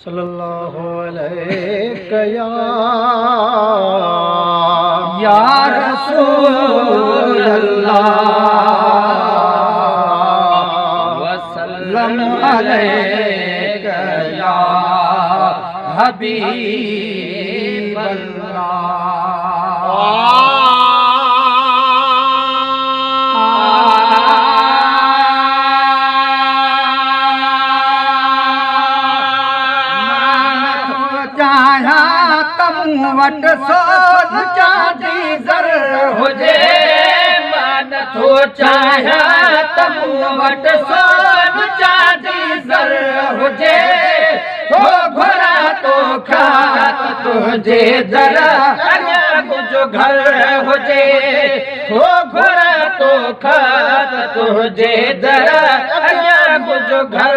सल्लल्लाहु अलैहि या रसूल अल्लाह वसल्लम अलैका या हबीब अल्लाह। वट सोन चांदी ज़र हुजे मन थो चाहिया तमू वट सोन चांदी ज़र हुजे थो घुरा तो खात तुझे ज़रा अॻियां मुंहिंजो घर हुजे थो घुरा तो खात तुझे ज़रा अॻियां मुंहिंजो घर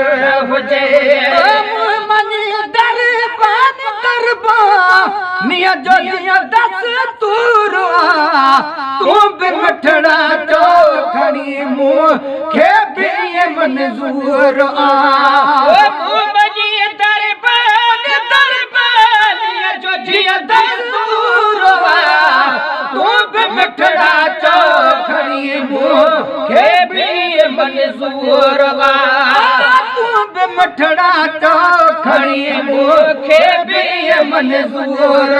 हुजे। मियां जो लिया दस तूर तू भी मठड़ा तो खड़ी मुँह खे भी मंजूर मियां जो लिया दस तूर तू भी मठड़ा तो खड़ी मुँह खे भी मंजूर तू भी मठड़ा तो खड़ी मुँह खे भी मंजूर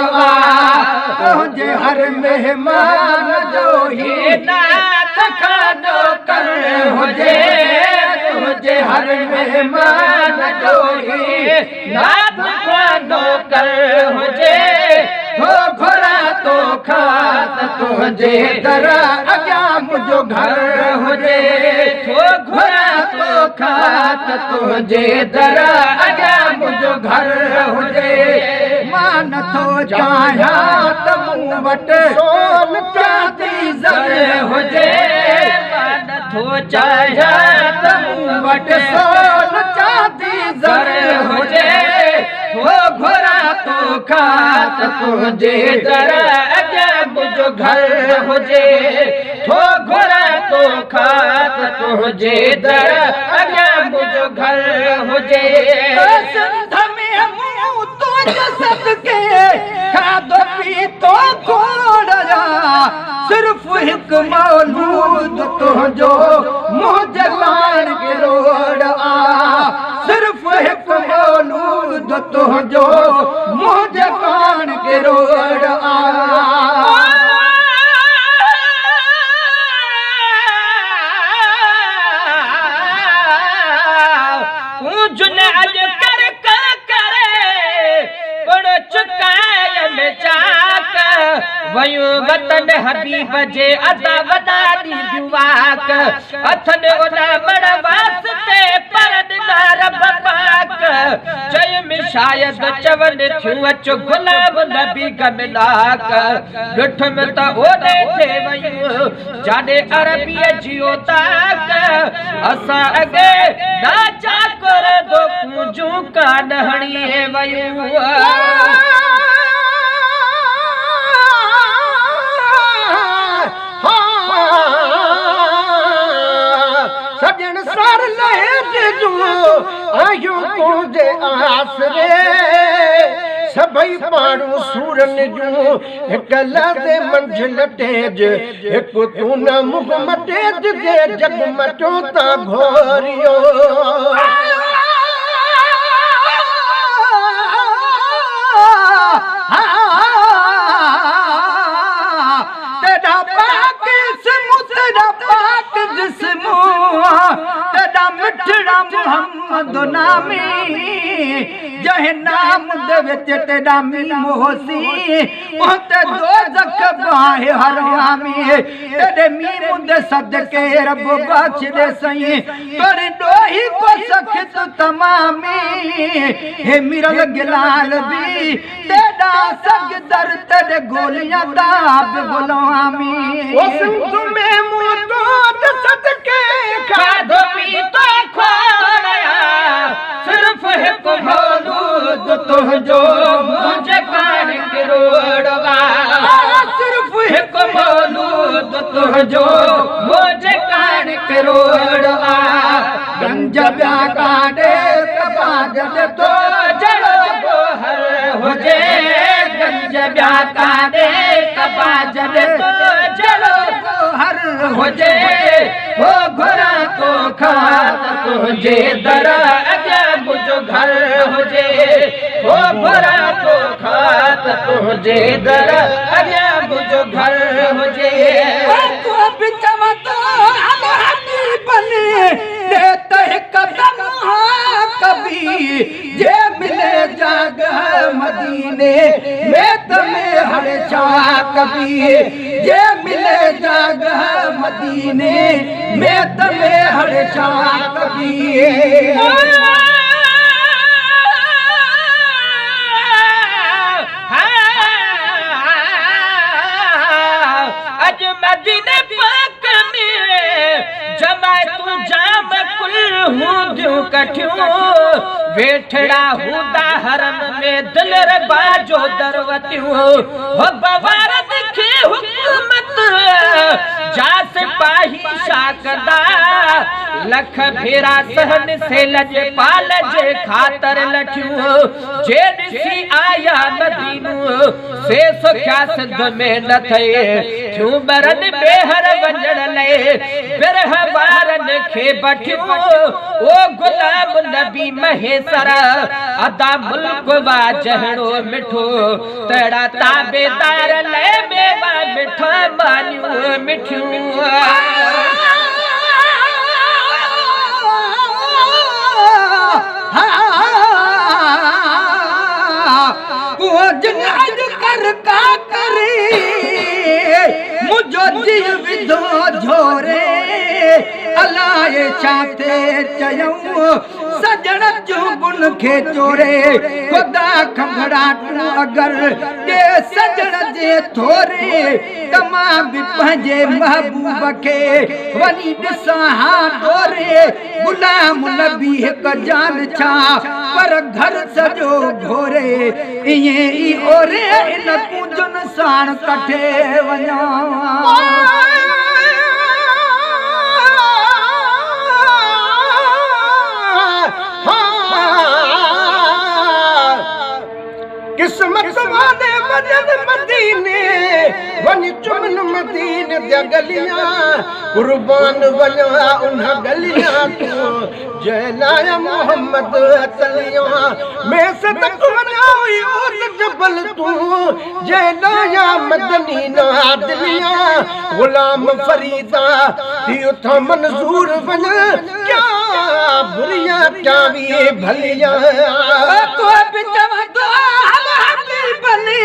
तुझे हर मेहमान जो ही नात खानो कर हुजे तुझे हर मेहमान जो ही नात खानो कर हुजे थो घुरा तो खात तुझे दरा अॻियां मुंहिंजो घर हुजे थो घुरा तो खात तुझे दरा अॻियां मुंहिंजो घर हुजे। मां नथो चाहिया त मूं वटि सोन चांदी ज़र हुजे मां नथो चाहिया त मूं वटि सोन चांदी ज़र हुजे थो घुरा तो खात तुंहिंजे दर अॻियां मुंहिंजो घर हुजे थो घुरा तो खात तुंहिंजे दर अॻियां मुंहिंजो घर हुजे। सिंध में मूं तुंहिंजे सदके खाधो पीतो खोड़या सिर्फ़ हिकु मौलूद तुंहिंजो मुंहिंजे लाण गिरोड़ सिर्फ़ हिकु मौलूद तुंहिंजो मुंहिंजे लाण गिरोड़ वयो वतन हबीब जे अदा वदानी दुआक अथन ओना मण वास्ते परद रब पाक चय में शायद चवन थियूं अचो गुलाब नबी गमनाक ॾिठ में त ओने थे वयूं जाने अरबीअ जियो ताक असां अॻे नाचा कर दो पूजूं कान हणी वयूं सजन सर लहज जो आयो तुझे आसरे सभई माण्हू सूरन जूं हिकु लहज़े मंझि लटेज हिकु तूं न मुख मटेज जे जग मटियो ता घोरियो तेरा पाक जिस्म तेरा पाक जिस्म तेरा मिठड़ा मुहम्मद नामी जह नाम दे विच तेरा मीम होसी उते दोज़ख बाहे हरामी तेरे मीम दे सदके रब बख्श दे सही तोरे डोही को सखत तमामी हे मिरल गिलाल भी तेरा सगदर तेरे गोलियां दाब गुलामी ओ सिंध में मुतो सदके खाधो पीतो खोड़या सिर्फ हिकु मौलूद तुंहिंजो मुंहिंजे कान गिरोड़वा सिर्फ हिकु मौलूद तुंहिंजो मुंहिंजे कान गिरोड़वा गंज ॿिया काॾे त बाज तो जड़ो ॿिया काने कबाजन तो जड़ो हर हुजे हो घुरा तो खात तुझे दर अॻियां मुंहिंजो घर हुजे हो घुरा तो खात तुझे दर अॻियां मुंहिंजो घर हुजे तो बि चवां थो अलहदी बने दे त कदम कभी जे मिले जाग मदीने में तमें हर छा कभी जे मिले जाग मदीने में तमें हर छा कभी अज मदीने पाक में जमाए तू जाम कुल हूंदियूं कठियूं वेठड़ा हूंदा हरम में दिल रबाजो दरवतियूं हो बवारत खे हुकूमत जा सिपाही शाकदा लख भेरा सहन से लज पाल जे खातर लठियूं जे ॾिसी आया मदीनो से सुख्या सिंध में न थे थियूं बरन बेहर वञण लाइ बिरह वारन खे बठियूं ओ गुलाम नबी महेसर अदा मुल्क वा जहड़ो मिठो तड़ा ताबेदार लाइ मेवा मिठा मानियूं मिठियूं कर का करे मुझो दिल विधो झोरे अलाए चाते चयूं सजण जो गुन खे चोरे खुदा खंगड़ाटू अगर के सजण जे थोरे तमा भी पंहिंजे महबूब खे वनी ॾिसां हा तोरे गुलाम नबी हिक जान छा पर घर सजो घोरे इएं ई ओरे इन पूजन साण कठे वञा किस्मत वाले वजन मदीने वनी चुमन मदीने दी गलियां कुर्बान वना उन गलियां तू जलाया मोहम्मद तलियां मैं से तक वना हुई और जबल तू जलाया मदनी ना दिलियां गुलाम फरीदा थी उथा मंजूर वन क्या बुरिया क्या भी भलियां तो बिचवा तो बने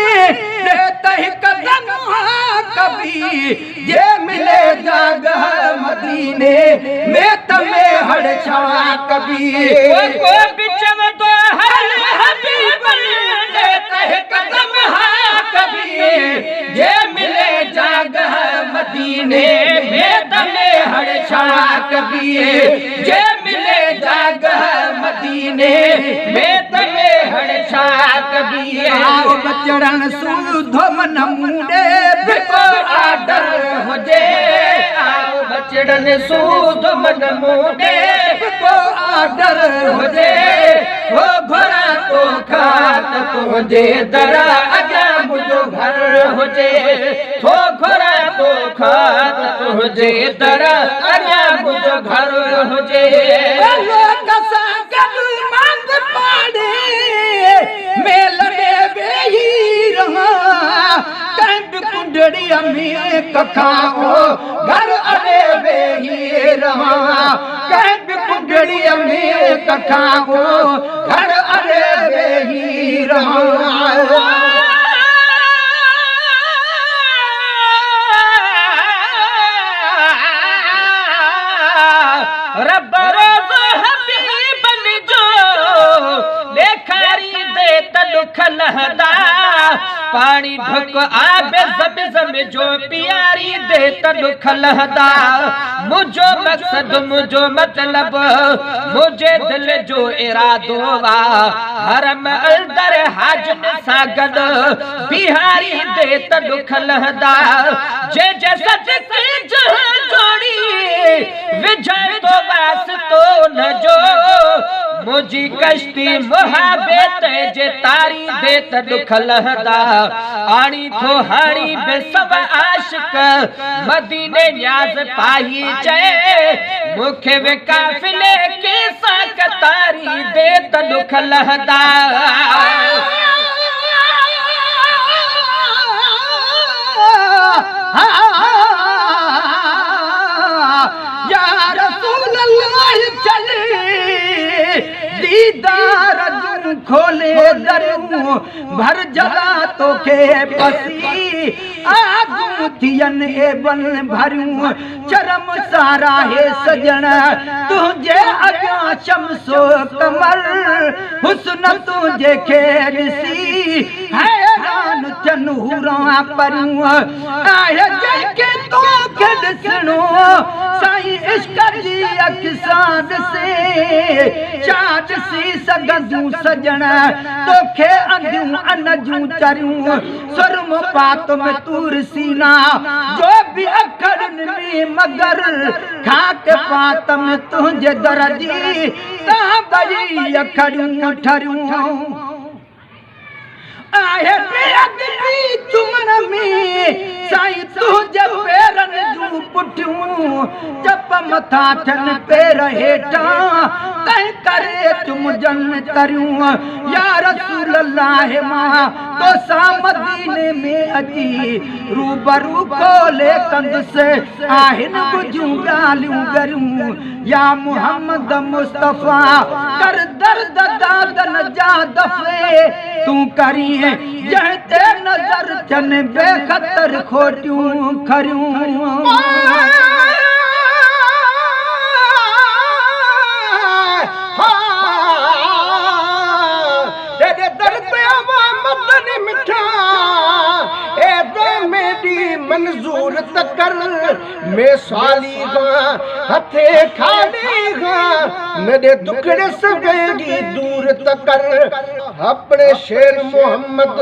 कदम कभी जे मिले जाग मदीने में तमें हर छा कभी बिचम तो हल हबीब कदम कभी जे मिले जाग मदीने में तमें हर छा कभी जे मिले जाग मदीने में तमें हर छा कभी आओ बचड़न सूधो मन मुंडे बिको आडर हुजे आओ बचड़न सूध मन मुंडे बिको आडर हुजे हो घोड़ा तो खात तुझे दरा अॻियां मुंहिंजो घर हुजे हो घोड़ा तो खात तुझे दरा अॻियां मुंहिंजो घर हुजे लोक सां गॾु मंद पाड़े मेल में वेही रहा कंड कुंडड़िया में कखाओ घर अरे वेही रहा कंड कुंडड़िया में कखाओ घर अरे वेही रहा रब रोज़ हबीबन जो ॾेखारी दे त दुख लहंदा पानी ढक आबे ज़म जो प्यारी दे त दुख लहंदा मुझो मकसद मुझो मतलब मुझे दिल जो इरादो वा हरम अंदर हाजन सां गॾु बिहारी दे त दुख लहंदा जे सच से जहां जोड़ी विझण तो वास तो न जो मुझी कश्ती मुहाबत जे तारी दे त दुख लहदा आणी थो हाणी बे सब आशिक मदीने न्याज पाही चए मुखे वे काफिले के साक तारी दे त दुख लहदा या रसूल अल्लाह चले दीदार जूं खोले दरूं भर जला तो के पसी आगू थियन ए बन भरूं चरम सारा है सजन तुझे अॻियां शमसो कमर हुस्न तुझे खे ॾिसी हैरान थियन हुरां परूं आहे जंहिंखे तोखे ॾिसणो साईं इश्क जी अख सां ॾिसे छा ॾिसी सघंदूं सजण तोखे अंधियूं अन जूं चरियूं सुरम पात में तूर सीना जो भी अखरनि में मगर खाक पात में तुंहिंजे दर जी तव्हां बड़ी अखरियूं ठरियूं आहे बेअदबी चुमण में साईं तुंहिंजे पेरनि जूं पुठियूं चप मथां थियनि पेर हेठां तंहिं करे चुमजनि तरियूं या रसूल अल्लाह मां तोसां मदीने में अची रूबरू खोले कंदुसि आहिनि कुझूं ॻाल्हियूं गरियूं या मुहम्मद मुस्तफ़ा कर दर्द दादन जा दफ़े तूं करी जंहिं ते नज़र थियनि बेख़तर खोटियूं खरियूं मंजूर तकर में साली हथे खाने मेरे दुखड़े सवेगी दूर तकर अपने शेर मोहम्मद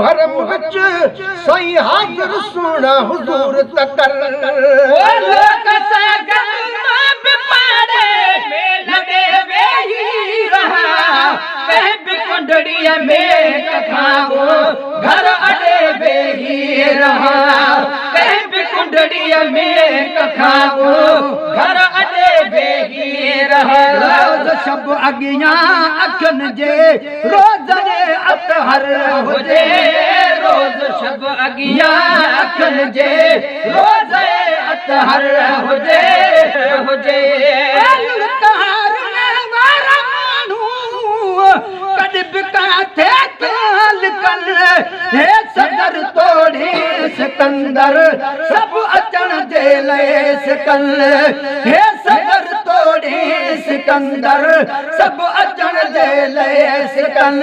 हरम विच सही हाजिर सोना हुजूर तकर में कखाओ घर अड़े बेही रहा कहीं भी कुंडड़िया में कखाओ घर अड़े बेही रहा रोज शब अगियां अखन जे रोज रे अतहर हुजे रोज शब अगियां अखन जे रोज रे अतहर हुजे हुजे तहार में वारा कद बिका थे काल कल हे सदर तोड़े सिकंदर सब अचण जे ले सिकल हे सदर तोड़े सिकंदर सब अचण जे ले सिकल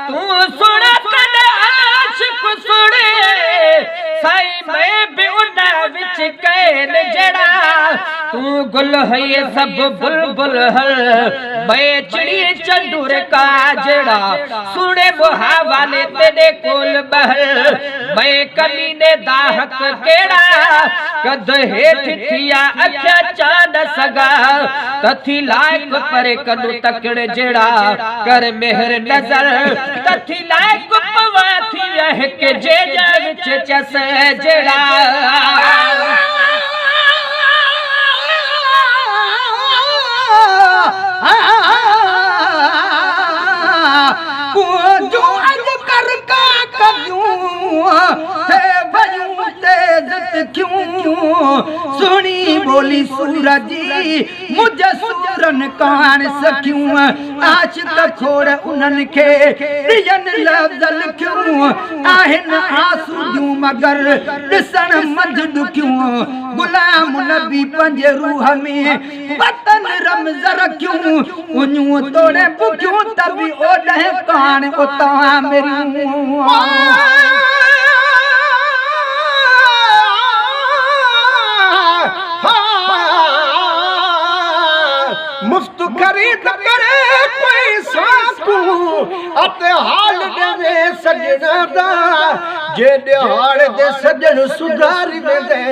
तू सुन कद आशिक सुने साईं मैं भी उन विच कैन जड़ा तू गुल है सब बुलबुल हल मैं चिड़ी चंदूर का जड़ा सुने बुहा वाले तेरे कोल बहल मैं कली ने दाहक केड़ा कद हेठ थिया अख्या चांद सगा तथी लायक पर कनु तकड़ जड़ा कर मेहर नजर तथी लायक पवा थी है के जे विच चस जड़ा जो अज कर का कयूं थे भयूं तेज क्यों सुनी बोली सूरजी मुझे सूरन कान सकियूं आशिक खोड़ उन्हनि खे ॾियन लफ़्ज़ क्यों आहिन आसूदियूं मगर ॾिसण मंझि ॾुखियूं गुलाम नबी पंहिंजे रूह में वतन रमज़ रखियूं उन्हूं तोड़े पुठियूं त बि ओॾे कान उतां मेरियूं मुफ्त खरीद करे पैसा तू अते हाल देवे सजना दा जे दिहाड़ दे सजन सुधार वेंदे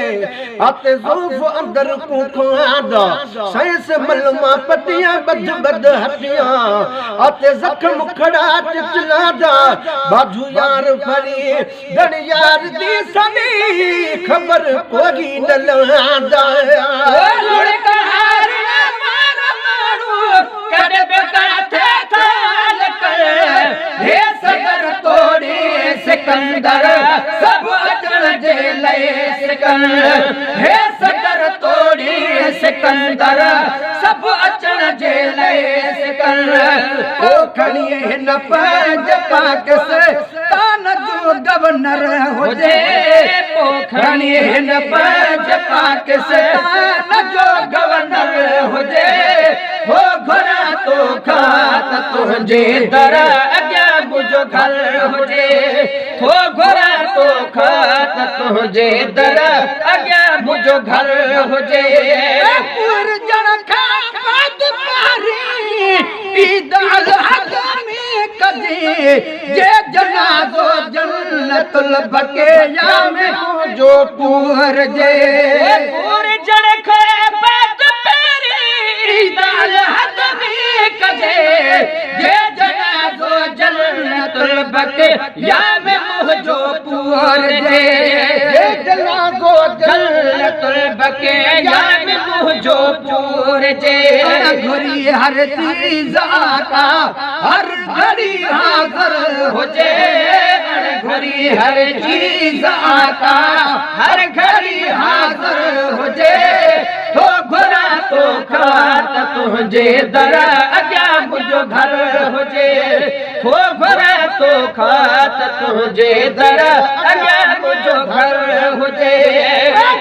आते ज़ुल्फ़ अंदर को खुआदा साइंस मलमा पटियां बद बद हटियां आते जख्म खड़ा चिचलादा बाजू यार फरी दण यार दी सनी खबर कोई न लादा लुड़का हार ना मार मारू कदे बेकाथे थाल कर हे सगर तोड़ी सिकंदर सब अचण जे लए सिकंदर हे सगर तोड़ी सिकंदर सब अचण जे लए सिकंदर ओ खड़िए न पंज पाकिस्तान जो गवर्नर हुजे पोखड़िए न पंज पाकिस्तान जो गवर्नर हुजे हो घोड़ा तो खात तुझे दर अॻियां मुंहिंजो घर हुजे हो घोड़ा तो खात तुझे दर अॻियां मुंहिंजो घर हुजे पुरजण खां बाद पारी ईद अल अज़हा में कजे जे जनाज़ो जन्नतुल बक़िया में जो पूर जे पुरजण खां बाद पारी ईद अल अज़हा में कजे जे जनाज़ो जन्नतुल बक़िया में मुंहिंजो पूर जे जनाज़ो जन्नतुल बक़िया में मुंहिंजो पूर जे घड़ी हर चीज आका हर घड़ी हाज़िर हुजे घड़ी हर चीज आका हर घड़ी हाज़िर हुजे तो घोड़ा तो खात तुझे दर अॻियां मुंहिंजो घर हुजे तो घोड़ा तो खात तुझे दर अॻियां मुंहिंजो घर हुजे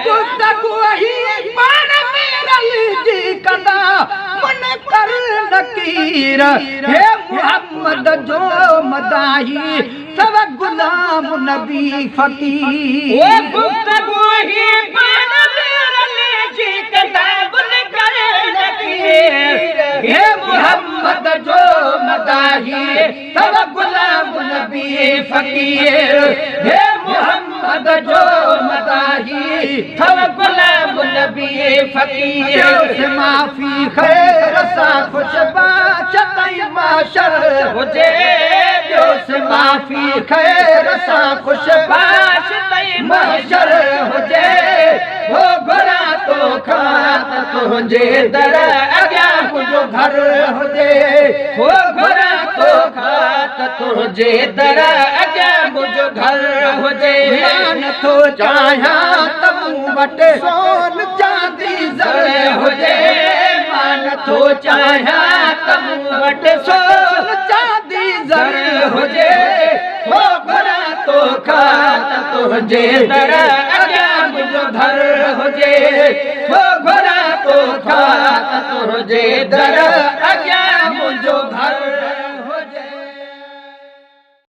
गुफ्तगू ही पान में रली जी कदा मन कर नकीर हे मोहम्मद जो मदाही सब गुलाम नबी फकीर वो गुफ्तगू ही पान में रली जी कदा मन कर नकीर हे मोहम्मद जो मदाही सब गुलाम नबी फकीर हे मोहम्मद जो मदाही सब गुलाम नबी फकीर माफी खैर सा खुशबाश तई माशर हुजे से माफी खैर सा खुशबाश तई माशर हुजे हो घोड़ा तो खात तुझे दर अॻियां मुंहिंजो घर हुजे हो घोड़ा तो खात तुझे दर अॻियां मुंहिंजो घर हुजे नथो चाहियां त मूं वटि सोन चांदी ज़र हुजे मां नथो चाहियां त मूं वटि सोन चांदी ज़र हुजे हो घोड़ा तो खात तुझे दर अॻियां मुंहिंजो घर हुजे हो घोड़ा तो खात तुझे दर अॻियां